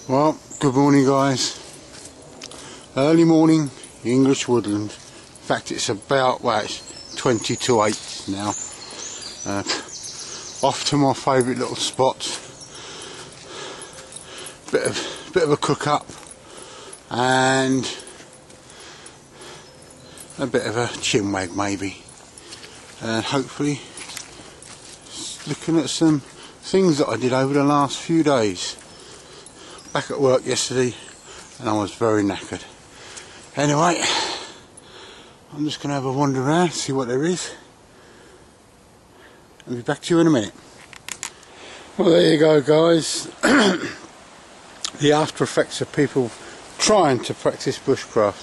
Well, good morning guys. Early morning, English woodland. In fact it's about, well, it's 20 to 8 now. Off to my favourite little spot. Bit of a cook up and a bit of a chinwag maybe. And hopefully looking at some things that I did over the last few days. Back at work yesterday and I was very knackered. Anyway, I'm just going to have a wander around, see what there is. I'll be back to you in a minute. Well, there you go guys. The after effects of people trying to practice bushcraft.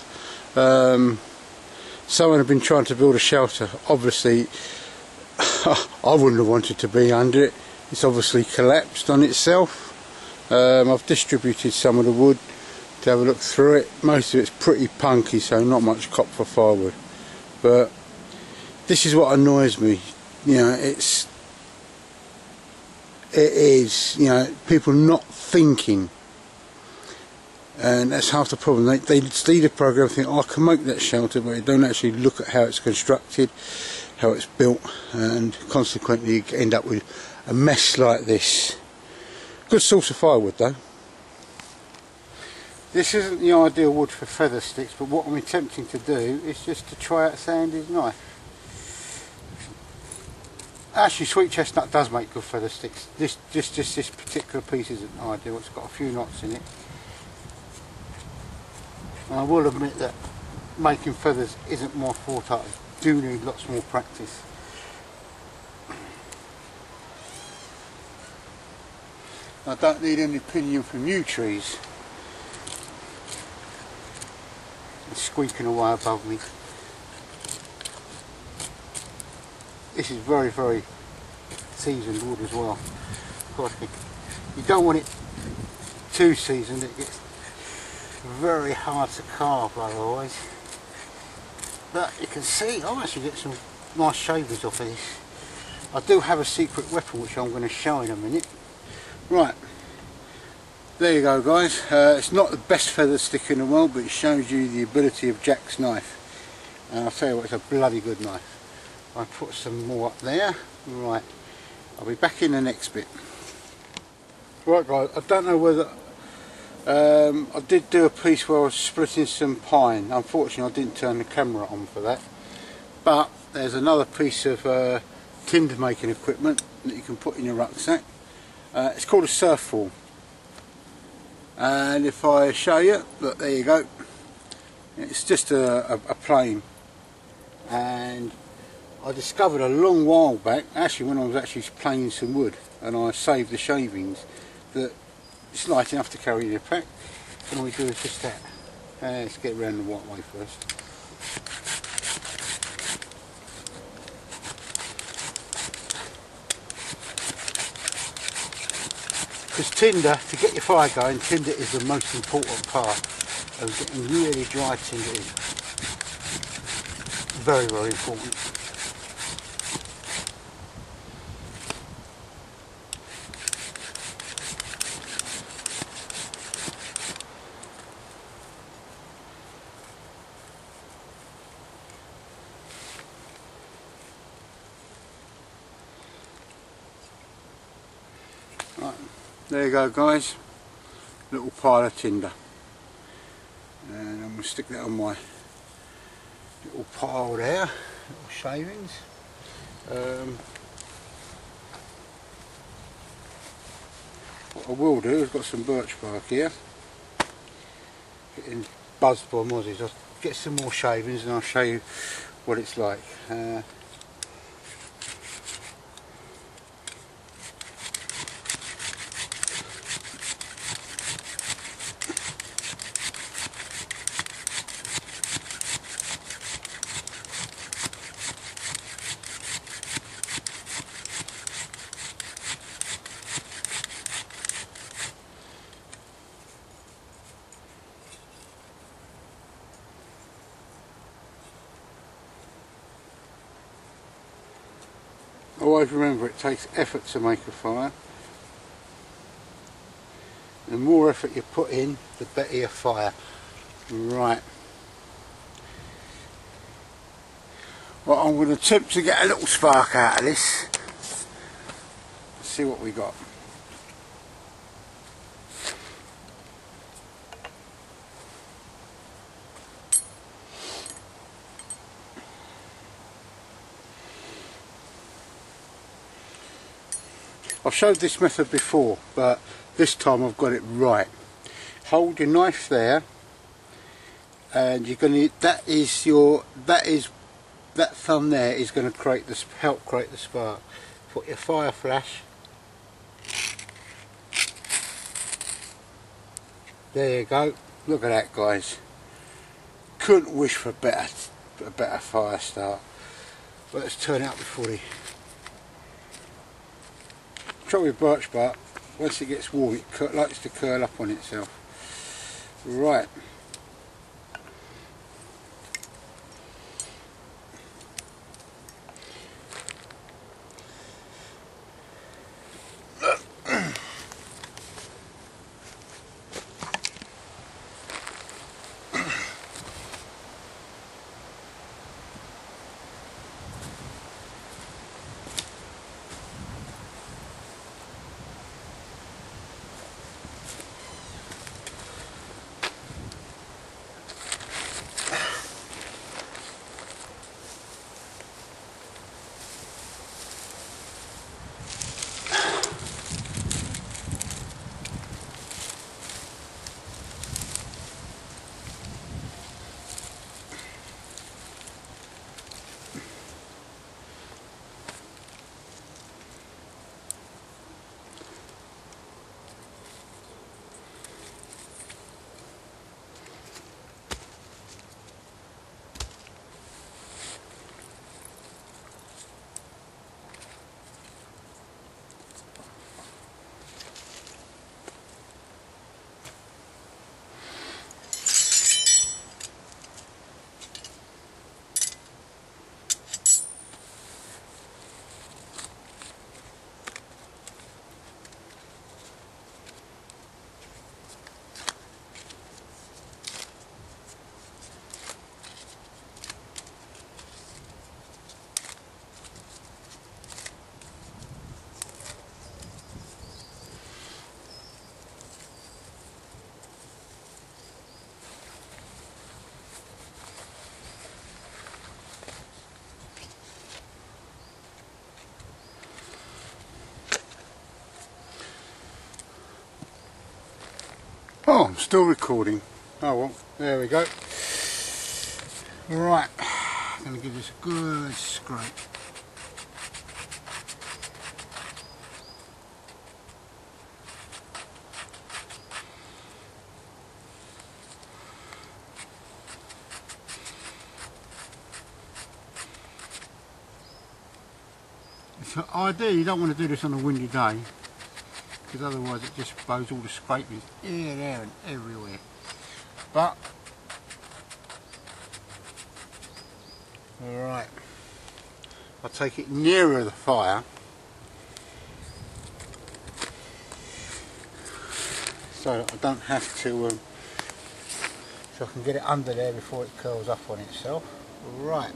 Someone had been trying to build a shelter. Obviously I wouldn't have wanted to be under it. It's obviously collapsed on itself. I've distributed some of the wood to have a look through it. Most of it's pretty punky, so not much cop for firewood. But this is what annoys me. You know, it is, you know, people not thinking. And that's half the problem. They see the program and think, oh, I can make that shelter, but they don't actually look at how it's constructed, how it's built, and consequently you end up with a mess like this. Good source of firewood though. This isn't the ideal wood for feather sticks, but what I'm attempting to do is just to try out Sandy's knife. Actually, sweet chestnut does make good feather sticks. This particular piece isn't ideal. It's got a few knots in it. And I will admit that making feathers isn't my forte. I do need lots more practice. I don't need any opinion from you trees. It's squeaking away above me. This is very, very seasoned wood as well. You don't want it too seasoned, it gets very hard to carve otherwise. But you can see I'll actually get some nice shavings off of this. I do have a secret weapon which I'm going to show in a minute. Right, there you go guys. It's not the best feather stick in the world, but it shows you the ability of Jack's knife. And I'll tell you what, it's a bloody good knife. I'll put some more up there. Right, I'll be back in the next bit. Right guys, I don't know whether I did do a piece where I was splitting some pine. Unfortunately I didn't turn the camera on for that, but there's another piece of tinder making equipment that you can put in your rucksack. It's called a surf fall, and if I show you, look, there you go. It's just a plane, and I discovered a long while back, actually when I was actually planing some wood and I saved the shavings, that it's light enough to carry in your pack, and all we do is just that. Let's get around the white way first. Because tinder, to get your fire going, tinder is the most important part of getting really dry tinder in. Very, very important. Right, there you go guys, little pile of tinder, and I'm going to stick that on my little pile there, little shavings. What I will do, I've got some birch bark here, getting buzzed by mozzies. I'll get some more shavings and I'll show you what it's like. Always remember, it takes effort to make a fire. The more effort you put in, the better your fire. Right. Well, I'm going to attempt to get a little spark out of this. Let's see what we got. I've showed this method before, but this time I've got it right. Hold your knife there, and you're going to. That thumb there is going to help create the spark. Put your fire flash. There you go. Look at that, guys. Couldn't wish for a better fire start. But let's turn it up before the. Try with birch bark. Once it gets warm, it likes to curl up on itself. Right. Oh, I'm still recording. Oh well, there we go. Right, I'm going to give this a good scrape. So ideally you don't want to do this on a windy day, because otherwise it just blows all the scrapings here, there and everywhere. But alright, I'll take it nearer the fire so I don't have to, so I can get it under there before it curls up on itself. Right.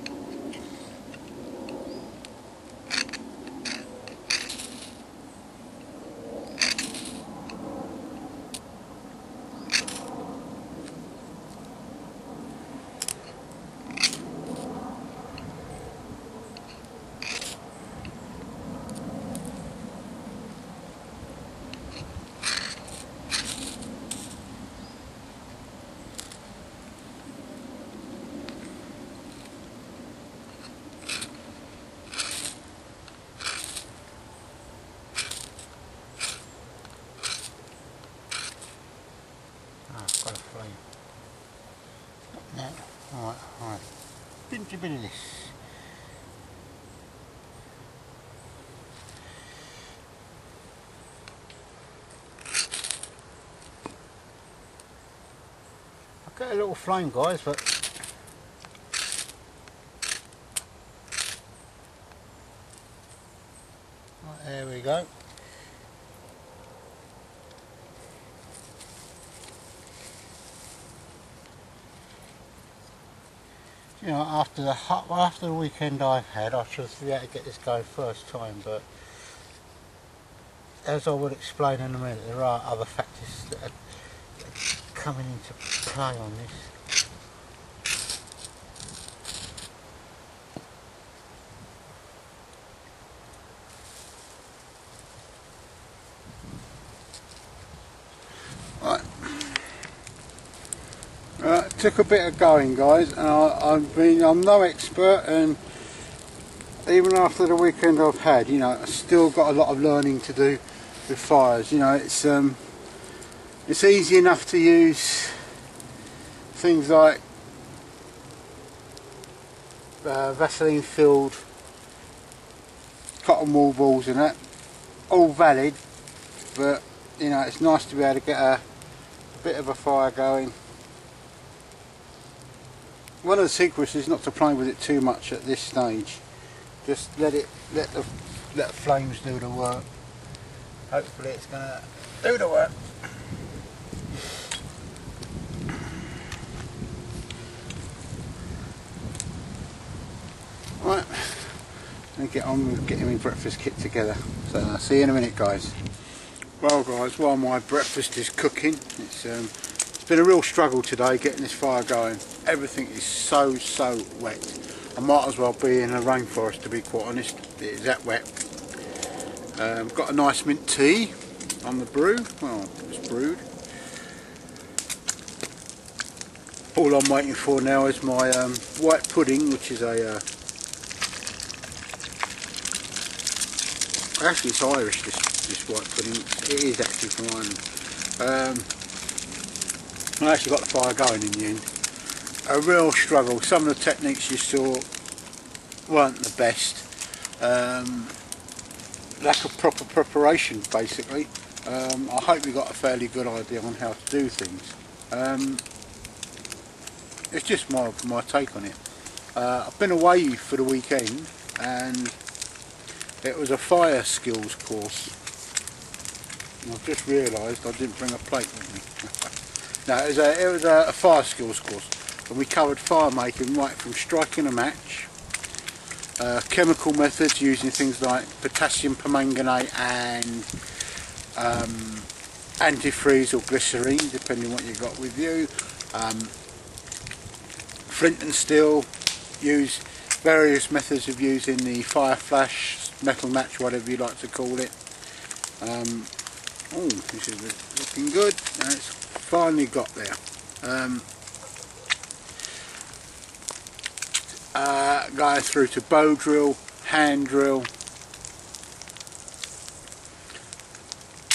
Got a flame. No. Alright. Pinch a bit of this. I've got a little flame, guys, but right, there we go. you know, after the weekend I've had, I should have been able to get this going first time, but as I will explain in a minute, there are other factors that are coming into play on this. Right, it took a bit of going, guys, and I'm no expert, and even after the weekend I've had, you know, I've still got a lot of learning to do with fires. You know, it's easy enough to use things like Vaseline filled cotton wool balls and that, all valid, but you know, it's nice to be able to get a bit of a fire going. One of the secrets is not to play with it too much at this stage. Just let the flames do the work. Hopefully it's going to do the work. Right, let me get on with getting my breakfast kit together. So I'll see you in a minute, guys. Well, guys, while my breakfast is cooking, it's been a real struggle today getting this fire going. Everything is so wet. I might as well be in a rainforest, to be quite honest. It is that wet. Got a nice mint tea on the brew. Well, it's brewed. All I'm waiting for now is my white pudding, which is actually it's Irish, this white pudding. It is actually from Ireland. I actually got the fire going in the end. A real struggle. Some of the techniques you saw weren't the best. Lack of proper preparation, basically. I hope you got a fairly good idea on how to do things. It's just my take on it. I've been away for the weekend and it was a fire skills course. And I've just realised I didn't bring a plate with me. No, it was a fire skills course. And we covered fire making right from striking a match, chemical methods using things like potassium permanganate and antifreeze or glycerine, depending what you got with you. Flint and steel, use various methods of using the fire flash, metal match, whatever you like to call it. Oh, this is looking good. And it's finally got there. Going through to bow drill, hand drill,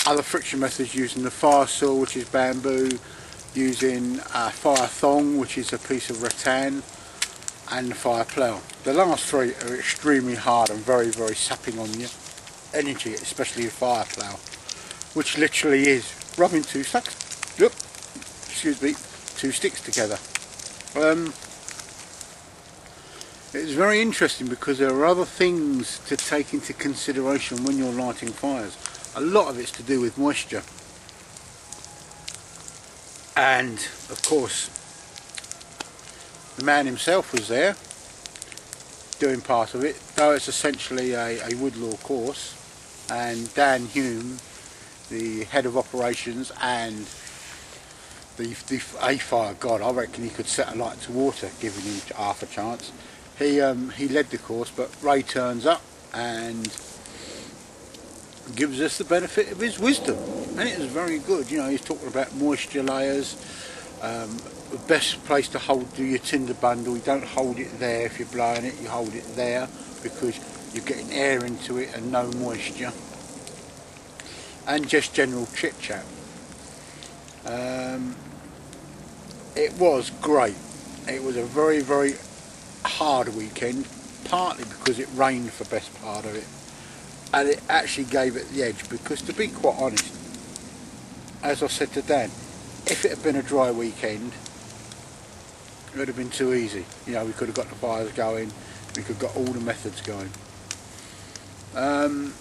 other friction methods using the fire saw, which is bamboo, using a fire thong, which is a piece of rattan, and the fire plough. The last three are extremely hard and very sapping on your energy, especially the fire plough, which literally is rubbing two sticks together. It's very interesting because there are other things to take into consideration when you're lighting fires. A lot of it's to do with moisture. And of course, the man himself was there doing part of it, though it's essentially a Woodlaw course. And Dan Hume, the head of operations and the fire god, I reckon he could set a light to water, giving him half a chance. He led the course, but Ray turns up and gives us the benefit of his wisdom, and it was very good. You know, he's talking about moisture layers, the best place to hold your tinder bundle. You don't hold it there if you're blowing it, you hold it there because you're getting air into it and no moisture, and just general chit chat. It was great. It was a very hard weekend, partly because it rained for best part of it, and it actually gave it the edge, because to be quite honest, as I said to Dan, if it had been a dry weekend it would have been too easy. You know, we could have got the fires going, we could have got all the methods going. I'm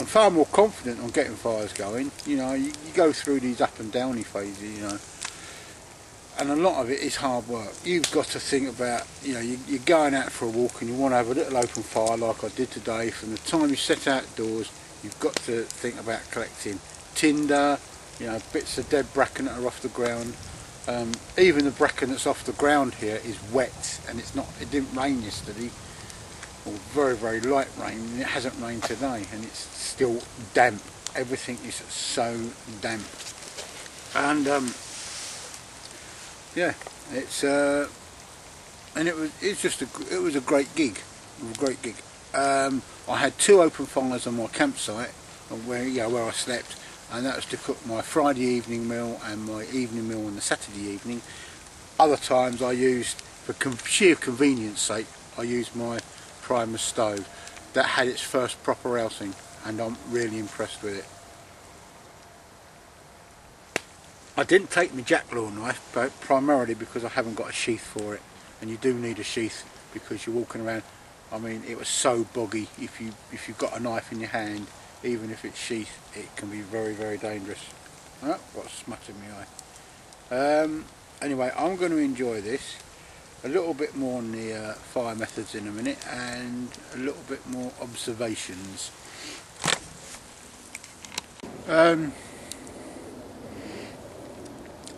far more confident on getting fires going. You know, you go through these up and downy phases, you know. and a lot of it is hard work. You've got to think about, you know, you're going out for a walk and you want to have a little open fire like I did today. From the time you set outdoors, you've got to think about collecting tinder, you know, bits of dead bracken that are off the ground. Even the bracken that's off the ground here is wet, and it didn't rain yesterday, or very, very light rain, and it hasn't rained today, and it's still damp. Everything is so damp. And yeah, it was a great gig. I had 2 open fires on my campsite where I slept, and that was to cook my Friday evening meal and my evening meal on the Saturday evening. Other times I used, for sheer convenience sake, I used my Primus stove that had its first proper outing, and I'm really impressed with it. I didn't take my jacklaw knife, but primarily because I haven't got a sheath for it, and you do need a sheath because you're walking around. I mean, it was so boggy. If you've got a knife in your hand, even if it's sheath, it can be very, very dangerous. Oh, what's smutting my eye? Anyway, I'm going to enjoy this. A little bit more on the fire methods in a minute, and a little bit more observations.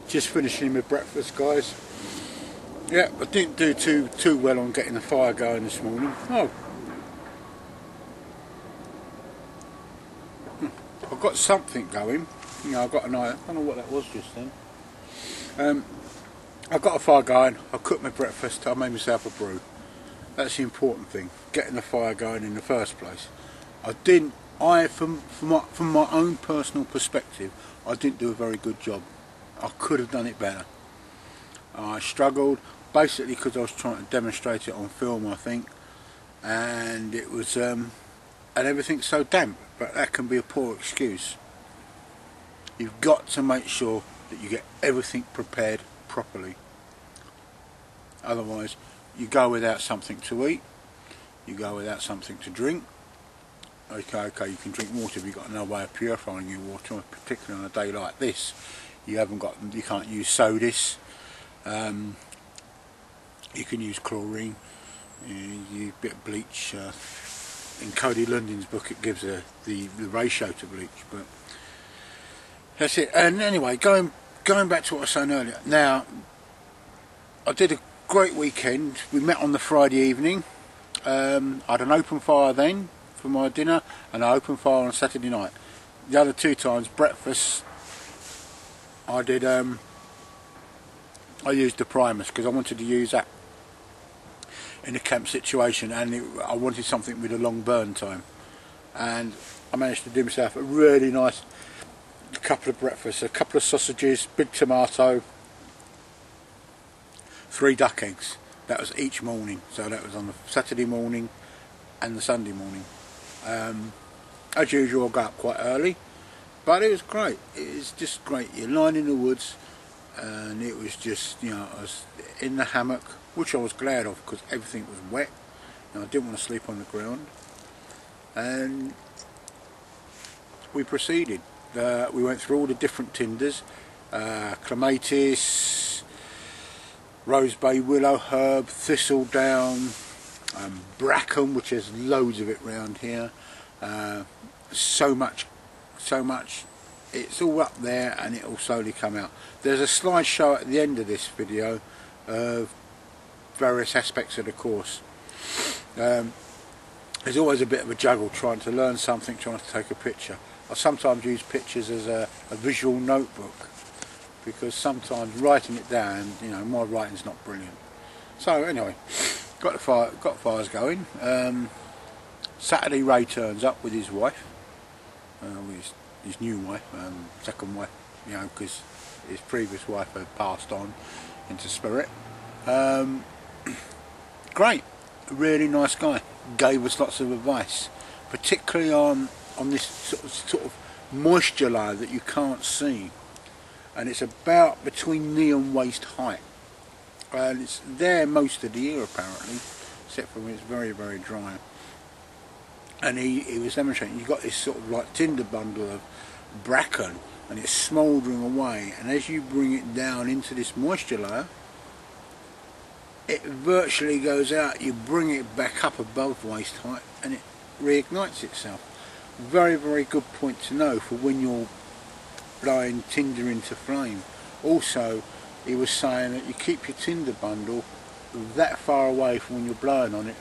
Just finishing my breakfast, guys. Yeah, I didn't do too well on getting the fire going this morning. Oh, I've got something going. You know, I've got an eye. I don't know what that was just then. I've got a fire going. I cooked my breakfast. I made myself a brew. That's the important thing. Getting the fire going in the first place. From my own personal perspective, I didn't do a very good job. I could have done it better. I struggled basically because I was trying to demonstrate it on film, I think, and it was and everything's so damp, but that can be a poor excuse. You've got to make sure that you get everything prepared properly. Otherwise, you go without something to eat, you go without something to drink. Okay, you can drink water, but you've got no way of purifying your water, particularly on a day like this. You can't use sodas. You can use chlorine. You use a bit of bleach. In Cody London's book, it gives the ratio to bleach, but that's it. And anyway, going back to what I was saying earlier. Now, I did a great weekend. We met on the Friday evening. I had an open fire then for my dinner, and an open fire on Saturday night. The other 2 times, breakfast, I did. I used the Primus because I wanted to use that in a camp situation, and I wanted something with a long burn time. And I managed to do myself a really nice couple of breakfasts: a couple of sausages, big tomato, 3 duck eggs. That was each morning. So that was on the Saturday morning and the Sunday morning. As usual, I got up quite early, but it was great. It was just great. You're lying in the woods, and it was just, you know, I was in the hammock, which I was glad of because everything was wet. I didn't want to sleep on the ground, and we proceeded. We went through all the different tinders: clematis, rosebay, willow herb, thistledown, bracken, which there's loads of it round here. So much. It's all up there, and it will slowly come out. There's a slideshow at the end of this video of various aspects of the course. There's always a bit of a juggle trying to learn something, trying to take a picture. I sometimes use pictures as a visual notebook, because sometimes writing it down, you know, my writing's not brilliant. So anyway, got fires going. Saturday, Ray turns up with his wife, his new wife, second wife, you know, because his previous wife had passed on into spirit. Great, really nice guy. Gave us lots of advice, particularly on this sort of moisture layer that you can't see, and it's about between knee and waist height, and it's there most of the year apparently, except for when it's very, very dry. And he was demonstrating, you've got this sort of like tinder bundle of bracken, and it's smouldering away, and as you bring it down into this moisture layer, it virtually goes out. You bring it back up above waist height and it reignites itself. Very, very good point to know for when you're blowing tinder into flame. Also, he was saying that you keep your tinder bundle that far away from when you're blowing on it,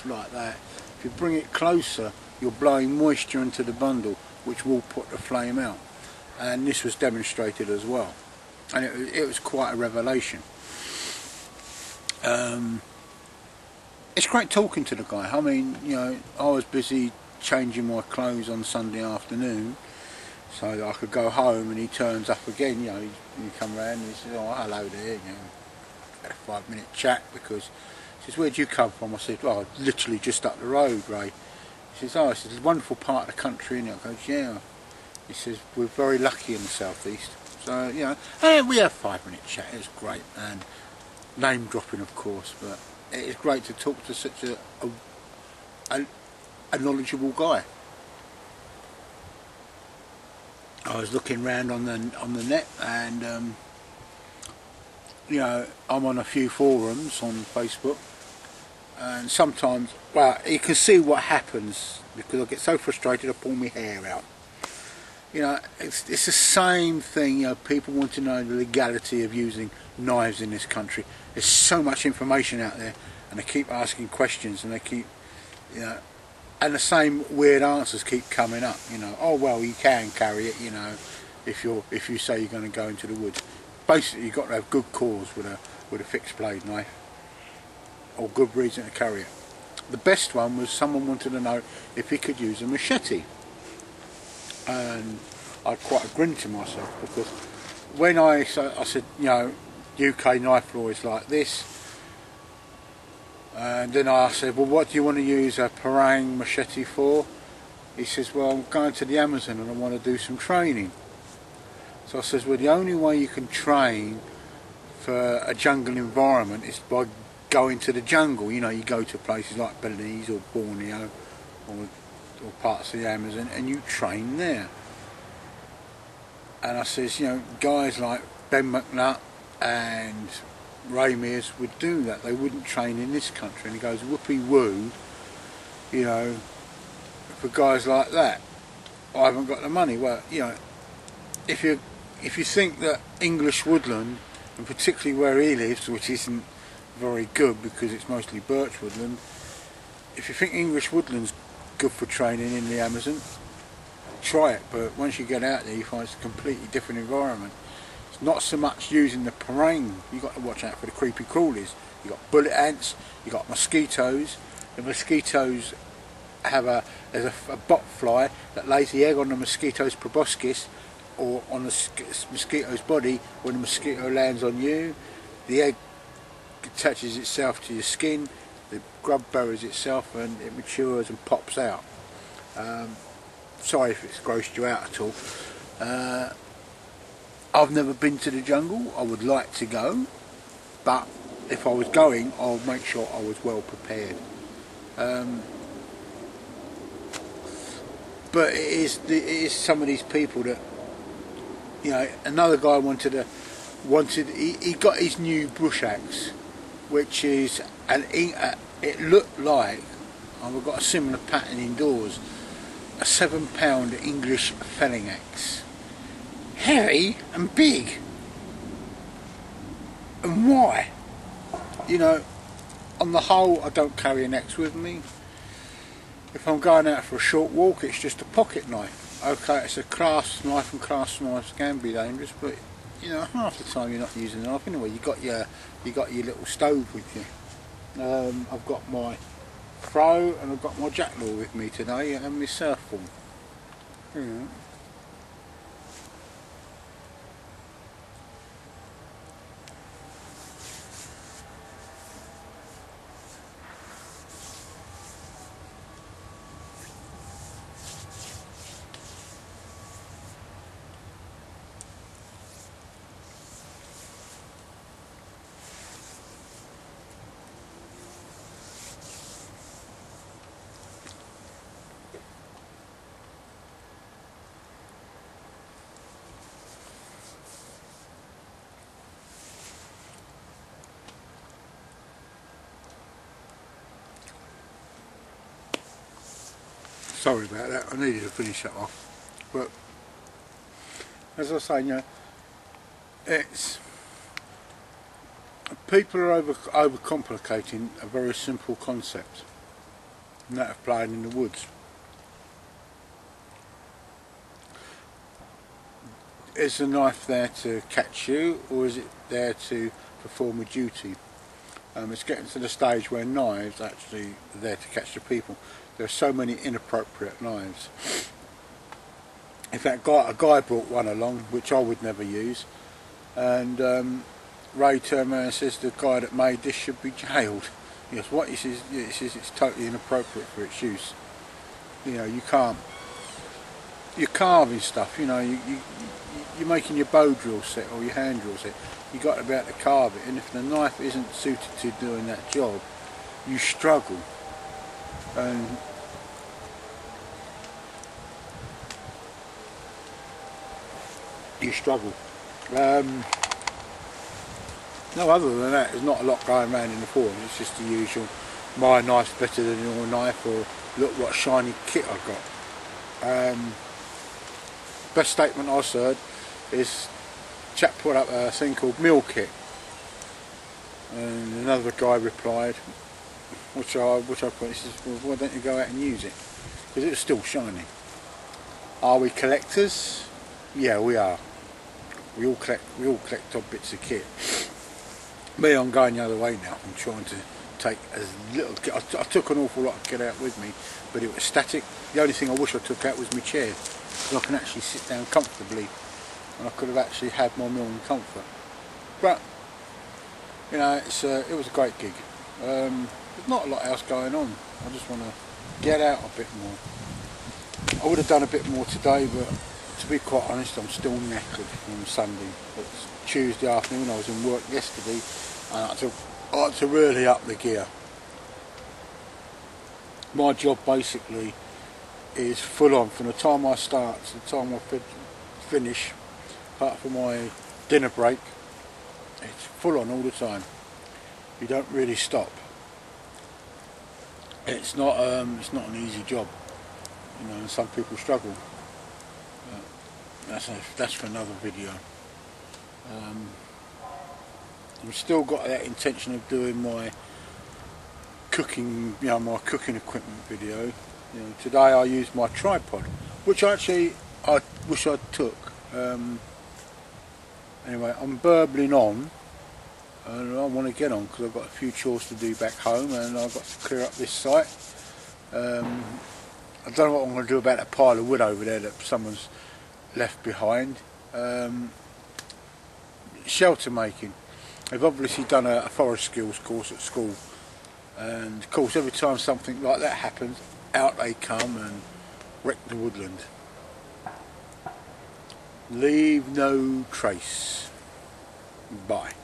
like that. If you bring it closer, you're blowing moisture into the bundle, which will put the flame out. And this was demonstrated as well, and it was quite a revelation. It's great talking to the guy. I mean, you know, I was busy changing my clothes on Sunday afternoon so that I could go home, and he turns up again. You know, he come round and he says, "Oh, hello there." You know, had a 5-minute chat, because he says, "Where'd you come from?" I said, "Well, literally just up the road, Ray." He says, "Oh," he says, "it's a wonderful part of the country," and I goes, "Yeah." He says, "We're very lucky in the southeast." So, you know, and we had a 5-minute chat. It was great, and name dropping, of course, but it is great to talk to such a knowledgeable guy. I was looking round on the net, and you know, I'm on a few forums on Facebook, and sometimes, well, you can see what happens, because I get so frustrated I pull my hair out. You know, it's the same thing. You know, people want to know the legality of using knives in this country. There's so much information out there, and they keep asking questions, and they keep, you know, and the same weird answers keep coming up. You know, oh well, you can carry it. You know, if you say you're going to go into the woods, basically you've got to have good cause with a fixed blade knife, or good reason to carry it. The best one was someone wanted to know if he could use a machete. And I quite grinned to myself, because when I said, you know, UK knife law is like this, and then I said, well, what do you want to use a parang machete for? He says, well, I'm going to the Amazon and I want to do some training. So I says, well, the only way you can train for a jungle environment is by going to the jungle. You know, you go to places like Belize or Borneo or parts of the Amazon, and you train there. And I says, you know, guys like Ben McNutt and Ray Mears would do that. They wouldn't train in this country. And he goes, whoopee woo, you know, for guys like that. I haven't got the money. Well, you know, if you think that English woodland, and particularly where he lives, which isn't very good because it's mostly birch woodland, if you think English woodland's good for training in the Amazon, try it. But once you get out there, you find it's a completely different environment. It's not so much using the parang. You've got to watch out for the creepy crawlies. You've got bullet ants, you've got mosquitoes. The mosquitoes have there's a bot fly that lays the egg on the mosquito's proboscis, or on the mosquito's body. When the mosquito lands on you, the egg attaches itself to your skin, the grub buries itself, and it matures and pops out. Sorry if it's grossed you out at all. I've never been to the jungle. I would like to go, but if I was going, I'll make sure I was well prepared. But it is some of these people that, you know, another guy he got his new bush axe, which is it looked like, I've got a similar pattern indoors, a 7-pound English felling axe, heavy and big. And why? You know, on the whole, I don't carry an axe with me. If I'm going out for a short walk, it's just a pocket knife. Okay, it's a clasp knife, and clasp knives can be dangerous, but you know, half the time you're not using a knife anyway. You got your little stove with you. I've got my throw, and I've got my jackdaw with me today, and my surfboard. You know. Sorry about that, I needed to finish that off. But as I say, you know, it's people are overcomplicating a very simple concept, and that of playing in the woods. Is the knife there to catch you, or is it there to perform a duty? It's getting to the stage where knives actually are there to catch the people. There are so many inappropriate knives. In fact, a guy brought one along, which I would never use, and Ray turned around and says the guy that made this should be jailed. He goes, what? He says it's totally inappropriate for its use. You know, you can't. You're carving stuff, you know, you're making your bow drill set or your hand drill set. You've got to be able to carve it, and if the knife isn't suited to doing that job, you struggle. And you struggle. No, other than that, there's not a lot going around in the forum. It's just the usual, my knife's better than your knife, or look what shiny kit I've got. Best statement I heard is chap put up a thing called meal kit, and another guy replied, which I put, he says, well, why don't you go out and use it, because it was still shiny. Are we collectors? Yeah, we are. We all collect odd bits of kit. Me, I'm going the other way now. I'm trying to take as little kit. I took an awful lot of kit out with me, but it was static. The only thing I wish I took out was my chair, because I can actually sit down comfortably, and I could have actually had my meal in comfort. But you know, it was a great gig. There's not a lot else going on. I just want to get out a bit more. I would have done a bit more today, but to be quite honest, I'm still knackered from Sunday. It's Tuesday afternoon. I was in work yesterday, and I had to really up the gear. My job basically is full on from the time I start to the time I finish, apart from my dinner break. It's full on all the time. You don't really stop. It's not an easy job, you know, and some people struggle. That's for another video. I've still got that intention of doing my cooking, you know, my cooking equipment video. You know, today I used my tripod, which actually I wish I took. Anyway, I'm burbling on, and I want to get on because I've got a few chores to do back home, and I've got to clear up this site. I don't know what I'm going to do about that pile of wood over there that someone's left behind. Shelter making. They've obviously done a forest skills course at school, and of course every time something like that happens, out they come and wreck the woodland. Leave no trace. Bye.